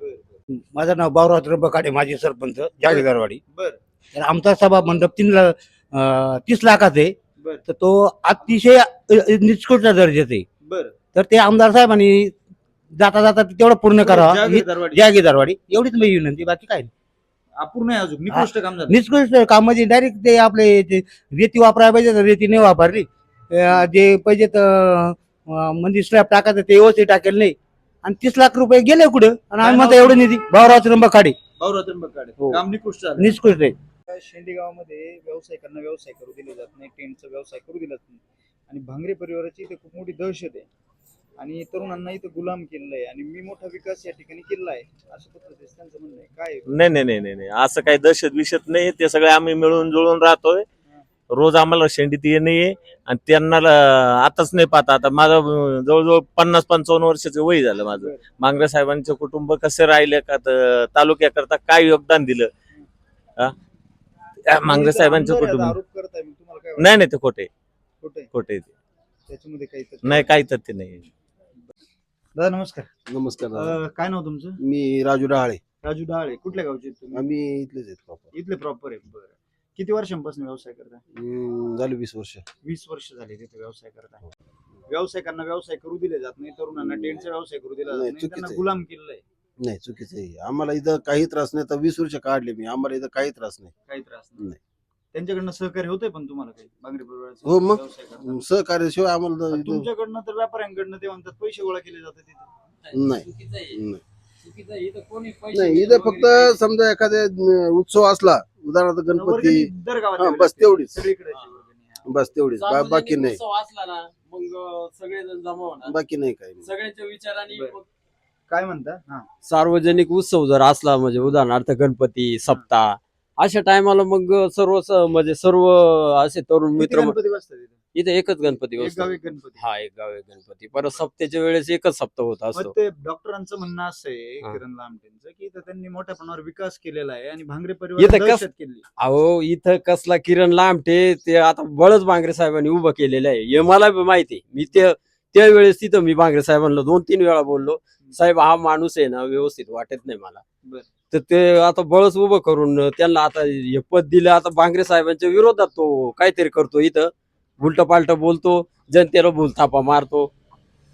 बरं माझं नाव बावराव त्र्यंबकाडे, माजी सरपंच, जागीरवाडी. बरं तर आमचा सभा मंडप 30 लाखाचा आहे. बरं तर तो अतिशय निष्कृष्ट दर्जाचा आहे. बरं. तर ते आमदार साहेबांनी जाता जाता तेवढं पूर्ण करावं. जागीरदारवाडी. जागीरवाडी एवढीच माझी विनंती, बाकी काय नाही. अपूर्ण आहे अजून, निकृष्ट काम झालं. निष्कृष्ट काम म्हणजे डायरेक्ट ते आपले ते रेती वापरायला पाहिजे, तर रेती नाही वापरली. जे पाहिजे तर म्हणजे स्लॅब टाकायचं ते व्यवस्थित टाकेल नाही. आणि 30 लाख रुपये गेले कुठं? आणि आम्ही म्हणता एवढं निधी. भाऊराव त्र्यंबकाडे. भाऊराव त्र्यंबकाडे. हो. काम निकृष्ट झालं. निष्कृष्ट आहे. शेंडी गावामध्ये व्यावसायिकांना व्यवसाय करू दिले जात नाही, टेंटचा व्यवसाय करू दिला जात नाही आणि भांगरे परिवाराची इथे खूप मोठी दहशत आहे आणि तरुणांना इथं गुलाम केलेलं आहे आणि मी मोठा विकास या ठिकाणी केलेला आहे असं पद्धतीचं त्यांचं म्हणणं आहे. काय आहे? नाही नाही नाही नाही नाही असं काही दहशत विषत नाही. ते सगळे आम्ही मिळून जुळून राहतोय. रोज आम्हाला शेंडीत येणं आहे आणि त्यांना आताच नाही पाहता. आता माझं जवळजवळ 50-55 वर्षाचं वय झालं माझं. भांगरे साहेबांचं कुटुंब कसं राहिलं का तालुक्याकरता काय योगदान दिलं भांगरे साहेबांचं आमदार कुटुंब. याचा आरोप करताय मग तुम्हाला काय वाटतं? नाही नाही ते खोटे खोटं आहे? खोटे त्याच्यामध्ये काही तथ्य नाही काही तथ्य नाही. दादा नमस्कार. नमस्कार काय नाव तुमचं? मी राजू डहाळे. राजू डहाळे. कुठल्या गावचे आहेत तुम्ही? आम्ही इथलेच आहेत proper. इथले प्रॉपर आहे. बरं. किती वर्षांपासून व्यवसाय करता? झाले 20 वर्ष. 20 वर्ष झाले तिथे व्यवसाय करता. व्यावसायिकांना व्यवसाय करू दिले जात नाही, तरुणांना टेंटचा व्यवसाय करू दिला जात नाही, नाही, चुकीचं त्यांना आहे. गुलाम केलेलं आहे. नाही चुकीचं आहे. आम्हाला इथं काही त्रास नाही. तर 20 वर्ष काढले मी. आम्हाला इथं काही त्रास नाही. काही त्रास नाही. नाही. त्यांच्याकडनं सहकार्य होतंय पण तुम्हाला काही भांगरे परिवाराचं हो मग. व्यवसाय करताना? सहकार्याशिवाय आम्हाला पण इथं तुमच्याकडनं तर व्यापाऱ्यांकडनं ते म्हणतात पैसे गोळा केले जातात तिथे. नाही नाही. नाही इथं फक्त समजा एखाद्या उत्सव असला उदाहरणार्थ गणपती वर्गणी दर गावात हा, द्यावी बस लागते. तेवढीच. सगळीकडे अशी वर्गणी आहे. बस तेवढीच. बाकी नाही. असला ना मग सगळेजण जमा होणार बाकी नाही काही नाही. सगळ्यांच्या विचाराने बरं. काय म्हणता? हा. सार्वजनिक उत्सव जर असला म्हणजे उदाहरणार्थ गणपती सप्ताह अशा टायमाला मग म्हणजे सर्व असे तरुण किती मित्र गणपती बसतात तिथे? इथे एकच गणपती एक बसतो. गाव एक गणपती. हा एक गाव एक गणपती. परत सप्त्याच्या वेळेस एकच सप्ताह होत मग असतो. ते डॉक्टरांचं म्हणणं असं आहे हा. किरण लामटेंचं की इथं त्यांनी मोठ्या प्रमाणावर विकास केलेला आहे आणि भांगरे इथं परिवार कस- दहशत केली. अहो इथं कसला किरण लांबटे ते आता बळच भांगरे साहेबांनी उभं केलेलं आहे हे मला बी माहिती आहे. मी त्यावेळेस तिथं मी भांगरे साहेबांना 2-3 वेळा बोललो, साहेब हा माणूस आहे ना व्यवस्थित वाटत नाही मला. बरं. तर ते आता बळच उभं करून त्यांना आता हे पद दिलं. आता भांगरे साहेबांच्या विरोधात तो काहीतरी करतो इथं, उलट पालट बोलतो, जनतेला भूलथापा मारतो,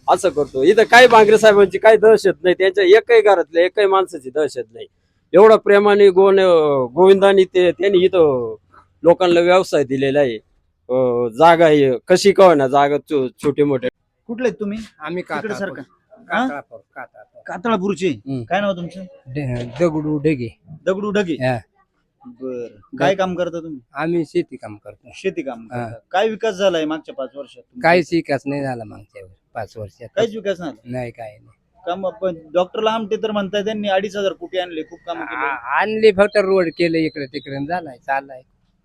असं करतो. इथं काही भांगरे साहेबांची काही दहशत नाही. त्यांच्या एकही घरातल्या एकही माणसाची दहशत नाही. एवढा प्रेमाने गोविंदानी त्यांनी इथं लोकांना व्यवसाय दिलेला आहे. जागा आहे कशी का होईना जागा छोटे मोठे. कुठले आहेत तुम्ही? आम्ही तिकडे सारखं कातळापूर. कातळापूरचे. काय नाव तुमचं? दगडू ढगे. दगडू ढगे. हा. बर. काय काम करता तुम्ही? आम्ही शेती काम करतो. शेती काम हा. करता. काय विकास झालाय मागच्या 5 वर्षात तुमचा? काहीच विकास नाही झाला मागच्या 5 वर्षात. काहीच विकास नाही. नाही काय नाही. काम पण डॉक्टर लांबटे तर म्हणताय त्यांनी 2,500 कोटी आणले, खूप काम केले. आणली फक्त रोड केले इकडे तिकडे झालाय चाललाय.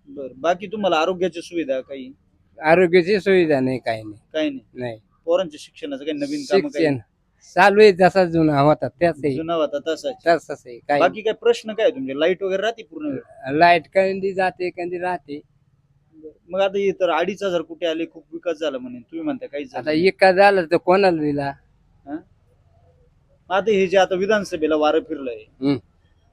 बर. बाकी तुम्हाला आरोग्याची सुविधा काही? आरोग्याची सुविधा नाही काही नाही. काही नाही. नाही. पोरांच्या शिक्षणाचं काही नवीन काम शिक्षण चालू आहे जसा जुना होता त्याच जुना होता तसाच. तसंच आहे. काही बाकी काय प्रश्न काय तुमचे? लाईट वगैरे राहते पूर्ण वेळ? लाईट कधी जाते कधी राहते. मग आता हे तर 2,500 कोटी आले, खूप विकास झाला म्हणे, तुम्ही म्हणता काहीच आता झालं नाही. एका झालं तर कोणाला दिला? आता हे जे आता विधानसभेला वारं फिरलंय, हम्म.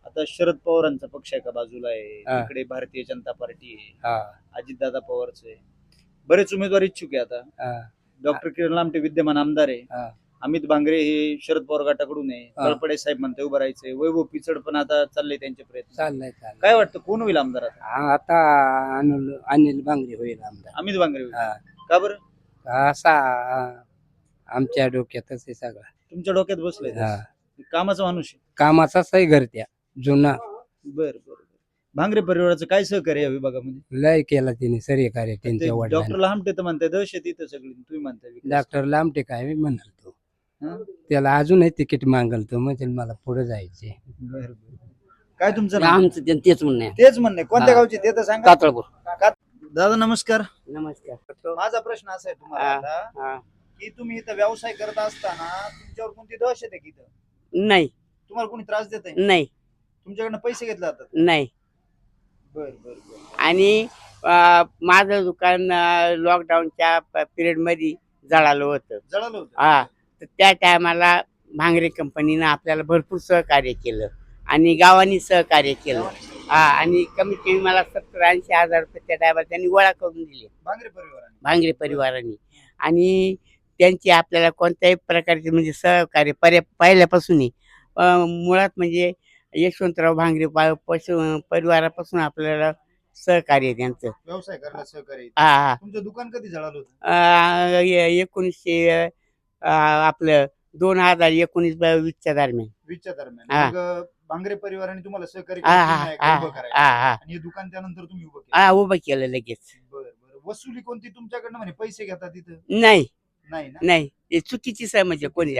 आता शरद पवारांचा पक्ष एका बाजूला आहे, हा. इकडे भारतीय जनता पार्टी आहे, हा. अजितदादा पवारचं आहे, बरेच उमेदवार इच्छुक आहे. आता हा. डॉक्टर किरण लामटे विद्यमान आमदार आहे, हा. अमित भांगरे हे शरद पवार गटाकडून आहे, हा. तळपडे साहेब म्हणते उभं राहायचंय, वैभव पिचड पण आता चाललंय त्यांचे प्रयत्न. चाललंय काय वाटतं कोण होईल आमदार आता? आता अनिल भांगरे होईल आमदार. अमित भांगरे होईल. हा. का बरं? असा आमच्या डोक्यातच आहे सगळं. तुमच्या डोक्यात बसलंय हा. कामाचा माणूस आहे. कामाचाच आहे घर त्या जुना. बर बर. भांगरे परिवाराचं काय सहकार्य या विभागामध्ये? लय केला तिने सहकार्य त्यांच्या डॉक्टर वडिलांनी. लांबटे तर म्हणताय दहशत इथं सगळी, तुम्ही म्हणताय विकास. डॉक्टर लांबटे काय म्हणाल तो हा? त्याला अजूनही तिकीट मागल तो म्हणजे मला पुढे जायचे. बर बर. काय तुमचं नाव? आमचं तेच म्हणणं आहे. तेच म्हणणे. कोणत्या हा. गावचे ते तर सांगा. कातळपूर. दादा नमस्कार. नमस्कार. माझा प्रश्न असा आहे तुम्हाला आता, की तुम्ही इथं व्यवसाय करत असताना तुमच्यावर कोणती दहशत आहे की इथं? नाही तुम्हाला कोणी त्रास देत आहे? नाही तुमच्याकडनं पैसे घेतले जातात? नाही. बर बर बर. आणि माझं दुकान लॉकडाऊनच्या पिरियड मध्ये जळालं होतं. जळालं होतं? हा. तर त्या टायमाला भांगरे कंपनीनं आपल्याला भरपूर सहकार्य केलं आणि गावांनी सहकार्य केलं. हा. आणि कमीत कमी मला 70-80 हजार रुपये त्या टायमाला त्यांनी गोळा करून दिले भांगरे परिवाराने? भांगरे परिवारांनी. आणि त्यांची आपल्याला कोणत्याही प्रकारचे म्हणजे सहकार्य पहिल्यापासून मुळात म्हणजे यशवंतराव भांगरे परिवारापासून आपल्याला सहकार्य आहे त्यांचं. व्यवसाय करायला सहकार्य. हा. तुमचं दुकान कधी जळालं होतं? 1900 आपलं 2019-20च्या दरम्यान. 20च्या दरम्यान. हा. मग भांगरे परिवाराने तुम्हाला सहकार्य हा, केलं हा, की नाही हा, उभं करायला? हा, हा. आणि हे दुकान त्यानंतर तुम्ही उभं केलं? उभं केलं लगेच. बरं बरं. वसुली कोणती तुमच्याकडनं म्हणे पैसे घेतात तिथं? नाही नाही ना. नाही हे चुकीचीच आहे म्हणजे कोणी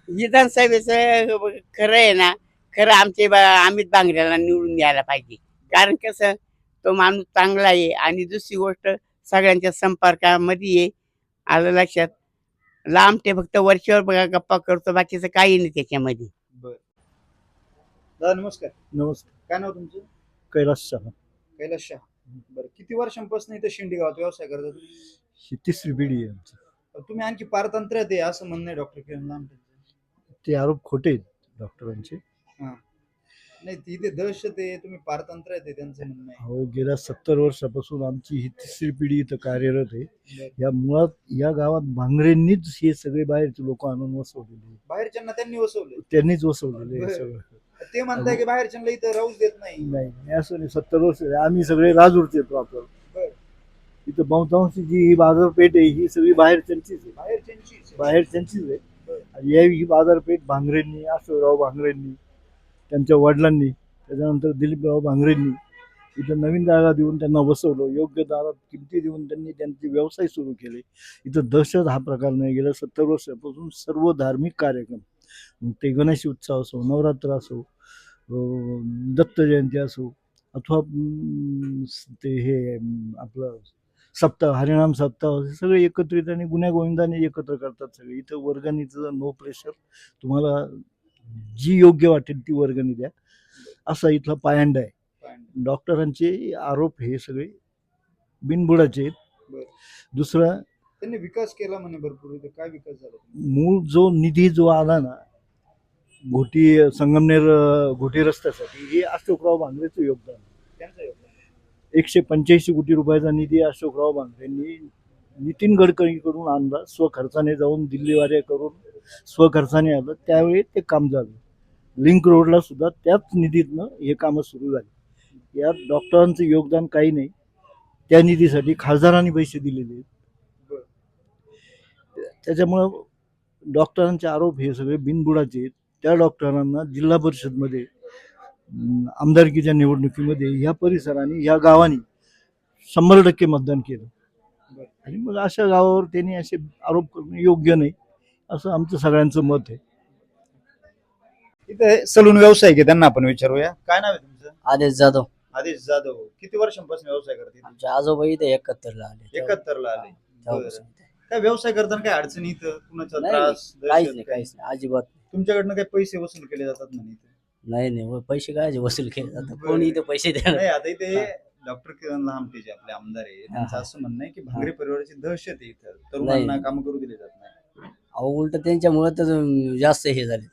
विधानसभेचं खरं आहे ना. खरं अमित बांगरेला निवडून द्यायला पाहिजे. कारण कसं तो माणूस चांगला आहे आणि दुसरी गोष्ट सगळ्यांच्या संपर्कामध्ये आहे. आलं लक्षात. लांब ते फक्त वरच्यावर बघा गप्पा करतो, बाकीचं काही नाही त्याच्यामध्ये. दादा नमस्कार. नमस्कार. काय नाव तुमचं? कैलास शहा. कैलास शहा. बरं, किती वर्षांपासून इथं शिंदे गावात व्यवसाय करता तुम्ही? ही तिसरी पिढी आहे आमची. तुम्ही आणखी पारतंत्र्यात आहे असं म्हणणं आहे डॉक्टर किरण लांबटे. ते आरोप खोटे आहेत डॉक्टरांचे. नाही तिथे दहशत आहे, तुम्ही पारतंत्र्यात आहे त्यांचं म्हणणं आहे. हो, गेल्या 70 वर्षापासून आमची ही तिसरी पिढी इथं कार्यरत आहे. या मुळात या गावात भांगरेंनीच हे सगळे बाहेरचे लोक आणून वसवलेले. बाहेरच्यांना त्यांनी वसवले. त्यांनीच वसवलेले हे बरं. सगळं. ते म्हणताय की बाहेरच्यांना इथं राहूच देत नाही. नाही असं नाही. 70 वर्ष आम्ही सगळे राजूरचे प्रॉपर. बरं. इथं बहुतांशी जी ही बाजारपेठ आहे ही सगळी बाहेरच्यांचीच आहे. बाहेरच्यांचीच आहे. आणि ही बाजारपेठ भांगरेंनी, अशोकराव भांगरेंनी, त्यांच्या वडिलांनी, त्याच्यानंतर दिलीपराव भांगरेंनी इथं नवीन जागा देऊन त्यांना बसवलं. योग्य दारात किमती देऊन त्यांनी त्यांचे व्यवसाय सुरू केले. इथं दहशत हा प्रकार नाही. गेल्या 70 वर्षापासून सर्व धार्मिक कार्यक्रम, मग ते गणेश उत्सव असो, नवरात्र असो, दत्त जयंती असो, अथवा ते हे आपलं सप्ताह, हरिनाम सप्ताह, हे सगळे एकत्रित आणि गुण्या गोविंदाने एकत्र करतात सगळे. इथं वर्गणीचं नो प्रेशर. तुम्हाला जी योग्य वाटेल ती वर्गणी द्या, असा इथला पायंडा आहे. डॉक्टरांचे आरोप हे सगळे बिनबुडाचे आहेत. दुसरा, त्यांनी विकास केला म्हणे भरपूर. इथं काय विकास झाला? मूळ जो निधी जो आला ना संगमनेर घोटी रस्त्यासाठी, हे अशोकराव भांगरेचं योगदान. त्यांचं योगदान 185 कोटी रुपयाचा निधी अशोकराव भांगरेंनी नितीन गडकरीकडून आणला. स्वखर्चाने जाऊन दिल्लीवाऱ्या करून स्वखर्चाने आलं. त्यावेळी ते काम झालं. लिंक रोडला सुद्धा त्याच निधीतनं हे कामं सुरू झाली. यात डॉक्टरांचं योगदान काही नाही. त्या निधीसाठी खासदारांनी पैसे दिलेले आहेत. त्याच्यामुळं डॉक्टरांचे आरोप हे सगळे बिनबुडाचे आहेत. त्या डॉक्टरांना जिल्हा परिषदमध्ये आमदारकीच्या निवडणुकीमध्ये ह्या परिसराने, ह्या गावाने 100% मतदान केलं. आणि मग अशा गावावर त्यांनी असे आरोप करणं योग्य नाही असं आमचं सगळ्यांचं मत आहे. इथे सलून व्यावसायिक आहे, त्यांना आपण विचारूया. काय नाव आहे तुमचं? आदेश जाधव. आदेश जाधव. किती वर्षांपासून व्यवसाय करते? आमच्या आजोबा इथे 71ला आले. 71ला आले. बरं. काय व्यवसाय करताना काय अडचणी इथं? कुणाचा नाही, त्रास? काहीच दहशत नाही, काही? काहीच नाही, अजिबात तुमच्याकडनं काही पैसे वसूल केले जातात म्हणे इथे? नाही पैसे काय वसूल केले जातात. बरं. कोणी इथे पैसे नाही, देणार? आता इथे डॉक्टर किरण लांबटे जे आपले आमदार आहे, त्यांचं असं म्हणणं आहे की भांगरे परिवाराची दहशत आहे इथं, तरुणांना नाही. काम करू दिले जात नाही. अहो उलट त्यांच्यामुळे तर जास्त हे झाले.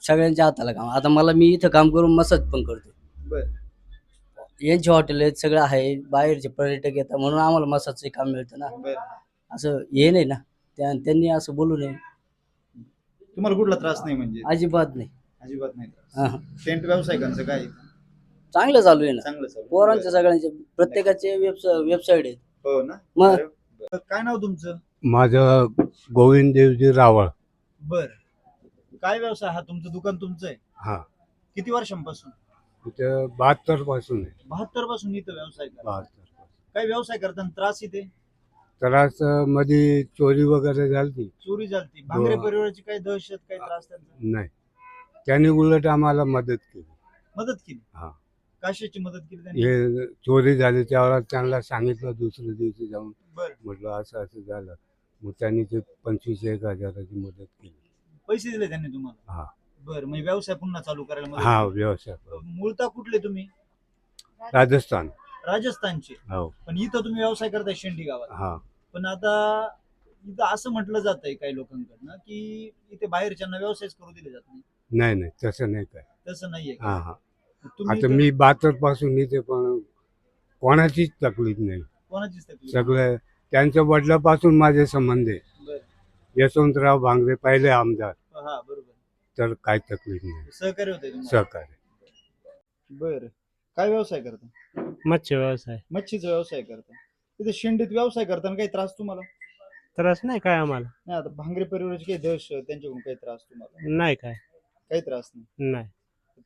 सगळ्यांच्या हाताला काम. आता मी इथं काम करून मसाज पण करतो. बरं. यांचे हॉटेल आहेत, सगळं आहे. बाहेरचे पर्यटक येतात म्हणून आम्हाला मसाजचे काम मिळतं ना. बरं. असं हे नाही ना. त्यांनी असं बोलू नये. तुम्हाला कुठला त्रास नाही म्हणजे? अजिबात नाही. अजिबात नाही हा. त्रास. टेंट व्यावसायिकांचं काय? चांगलं चालू आहे ना. चांगलं चालू आहे. पोरांच्या सगळ्यांचे प्रत्येकाचे वेबसाईट आहेत. हो ना. मग अरे, बरं. काय नाव तुमचं? माझं गोविंद देवजी रावळ. बर. काय व्यवसाय हा? तुमचं दुकान तुमचं आहे? हा. किती वर्षांपासून? इथं 72 पासून आहे. 72 पासून इथं व्यवसाय करता? 72. काय व्यवसाय करताना त्रास इथे? त्रास मध्ये चोरी वगैरे झाली. चोरी झालती? भांगरे हो. परिवाराची काही दहशत, काही त्रास त्यांचा? नाही, त्यांनी उलट आम्हाला मदत केली. मदत केली? हा. कशाची मदत केली त्यांनी? हे चोरी झाली त्यावेळेला त्यांना सांगितलं दुसऱ्या दिवशी जाऊन. बरं. म्हटलं असं असं झालं. मग त्यांनी ते 25-1 हजाराची मदत केली. पैसे दिले त्यांनी तुम्हाला? हा. बरं. म्हणजे व्यवसाय पुन्हा चालू करायला मदत हा, केली? व्यवसाय. मूळता कुठले तुम्ही? राजस्थान. राजस्थानचे. हो. पण इथं तुम्ही व्यवसाय करताय शेंडी गावात. हा. पण आता इथं असं म्हटलं जात आहे काही लोकांकडनं की इथे बाहेरच्यांना व्यवसायच करू दिले जात नाही. नाही तसं नाही काय. तसं नाहीये का? हा हा. तुम्ही आता मी 72 पासून इथे, पण कोणाचीच तकलीफ नाही. कोणाचीच तकलीफ? सगळं त्यांच्या वडिलापासून माझे संबंध आहे. बरं. यशवंतराव भांगरे पहिले आमदार, हा बरोबर. तर काही तकलीफ नाही. सहकार्य होते तुम्हाला? सहकार्य. बर. काय व्यवसाय करता? मत्स्य व्यवसाय. मच्छीचा व्यवसाय करता. तिथे शेंडीत व्यवसाय करताना काही त्रास तुम्हाला? त्रास नाही काय आम्हाला. नाही, आता भांगरे परिवाराची काही दहशत, त्यांच्याकडून काही त्रास तुम्हाला? नाही काय. काही त्रास नाही. नाही.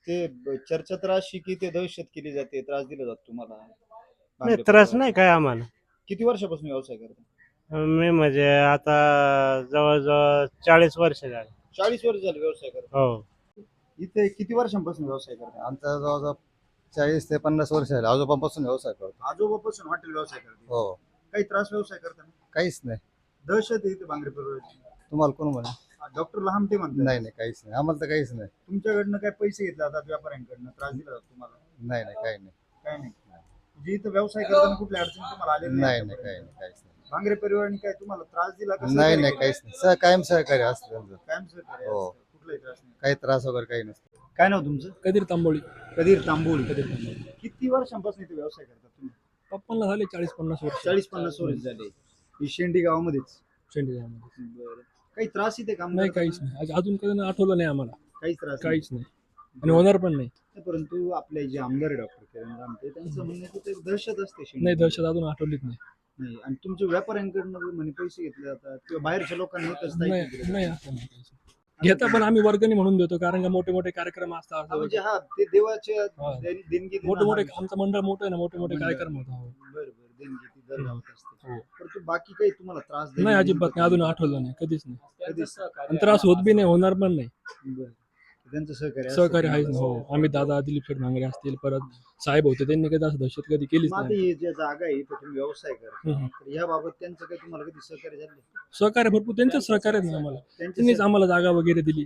ते चर्चा तर अशी की ते दहशत केली जाते, त्रास दिला जातो तुम्हाला? नाही भांगरे त्रास परिवाराला? नाही काय आम्हाला. किती वर्षापासून व्यवसाय करता? मी म्हणजे आता जवळजवळ 40 वर्ष झाले. 40 वर्ष झाले व्यवसाय करता. हो. इथे किती वर्षांपासून व्यवसाय करता? आमचा जवळजवळ 40 ते 50 वर्ष झाले आजोबापासून व्यवसाय करतो. आजोबापासून हॉटेल व्यवसाय करता. हो. काही त्रास व्यवसाय करताना? काहीच नाही. दहशत आहे इथे बांगरे परिवाराची. तुम्हाला कोण म्हणे? डॉक्टर लहामटे म्हणतात. नाही नाही काहीच नाही, आम्हाला तर काहीच नाही. तुमच्याकडनं काय पैसे घेतले जातात व्यापाऱ्यांकडनं, त्रास दिला जातो तुम्हाला? नाही नाही काही नाही. काय नाही. म्हणजे इथं व्यवसाय करताना कुठल्या अडचणी तुम्हाला आलेल्या नाही आहेत नाही का? काही नाही काहीच नाही. बांगरे परिवाराने काय तुम्हाला त्रास दिला का? नाही सहकार्य नाही केलं? काहीच नाही. कायम सहकार्य असतं त्यांचं. कायम सहकार्य हो. असतं. कुठलाही त्रास नाही. काही त्रास वगैरे काही नसतं. काय नाव तुमचं? कधीर तांबोळी. कधीर तांबोळी. किती वर्षांपासून इथे व्यवसाय करता तुम्ही? पप्पांना झाले 40-50 वर्ष. 40-50 वर्ष झाले. ही शेंडी गावामध्येच. शेंडीगावमध्ये. बरं. काही त्रास इथे काम नाही करताना? काहीच नाही. अजून कधी आठवलं नाही आम्हाला. काहीच त्रास काहीच नाही आणि होणार पण नाही. परंतु आपले जे आमदार डॉक्टर किरण रामटे त्यांचं म्हणणं आहे की ते दहशत असते शेंडी. नाही दहशत अजून आठवलीच नाही. नाही. आणि तुमच्या व्यापाऱ्यांकडनं म्हणे पैसे घेतले जातात किंवा बाहेरच्या लोकांना येतच नाही नाही असं नाही काहीच. घेता पण आम्ही वर्गणी म्हणून देतो कारण का मोठे मोठे कार्यक्रम असतात. म्हणजे हा ते देवाचे हा. देणगी देणं मोठे मोठे हा आमचं मंडळ मोठं आहे ना, मोठे मोठे मंडळ. कार्यक्रम होता. हो. बरं बरं देणगी ती दर गावात असते. हो. परंतु बाकी काही तुम्हाला त्रास नाही अजिबात नाही, अजून आठवलं नाही, कधीच नाही. कधीच आणि त्रास होत बी नाही, होणार पण नाही. बरं. त्यांचं सहकार्य असतं सहकार्य आहेच ना. तुम्हाला. हो. आम्ही दादा दिलीप शेठ भांगरे असतील, परत साहेब होते, त्यांनी कधी असं दहशत कधी केलीच मग आता नाही. हे ज्या जागा आहे इथं तुम्ही व्यवसाय करता हम्म. तर याबाबत त्यांचं काही तुम्हाला कधी सहकार्य झालं? सहकार्य भरपूर त्यांचं सहकार्य आहे ना आम्हाला. त्यांचं त्यांनीच आम्हाला जागा वगैरे दिली.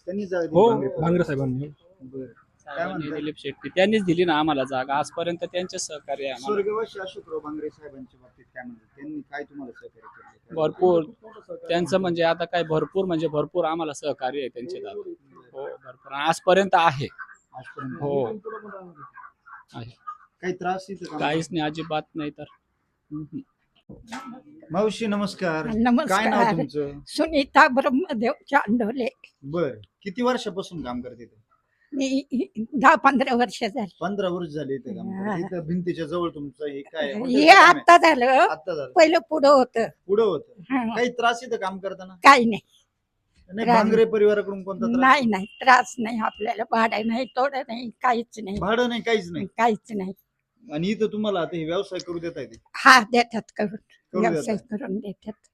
त्यांनी जागा दिली हो भांगरे भांगरे साहेबांनी. बरं. काय म्हणतात? दिलीप शेट्टी त्यांनीच दिली ना आम्हाला जागा, आजपर्यंत त्यांचे सहकार्य आहे आम्हाला. स्वर्गवासी अशोकराव भांगरे साहेबांच्या बाबतीत काय म्हणतात? त्यांनी काय तुम्हाला सहकार्य केलं? भरपूर त्यांचं म्हणजे आता काय भरपूर आम्हाला सहकार्य आहे त्यांचे दादा. हो भरपूर आजपर्यंत आहे. आजपर्यंत हो आहे. काही त्रास इथं काम काहीच नाही, अजिबात नाही तर. मावशी नमस्कार. नमस्कार. काय नाव तुमचं? सुनीता ब्रह्मदेव चांडोले. बर. किती वर्षापासून काम करते इथं? मी 10-15 वर्ष झाली. 15 वर्ष झाले इथे काम करते. इथं भिंतीच्या जवळ तुमचं हे काय आहे? हे आता झालं, आता झालं. पहिलं पुढं होतं. पुढं होतं. हा. काही त्रास इथं काम करताना? काही नाही. नाही त्रास भांगरे परिवाराकडून कोणता त्रास? नाही नाही त्रास नाही आपल्याला, भाडं नाही, तोडं नाही, काहीच नाही. भाडं नाही काहीच नाही. काहीच नाही. आणि इथं तुम्हाला आता हे व्यवसाय करू देता येते? हा देतात करून, देतात. व्यवसाय करून देतात.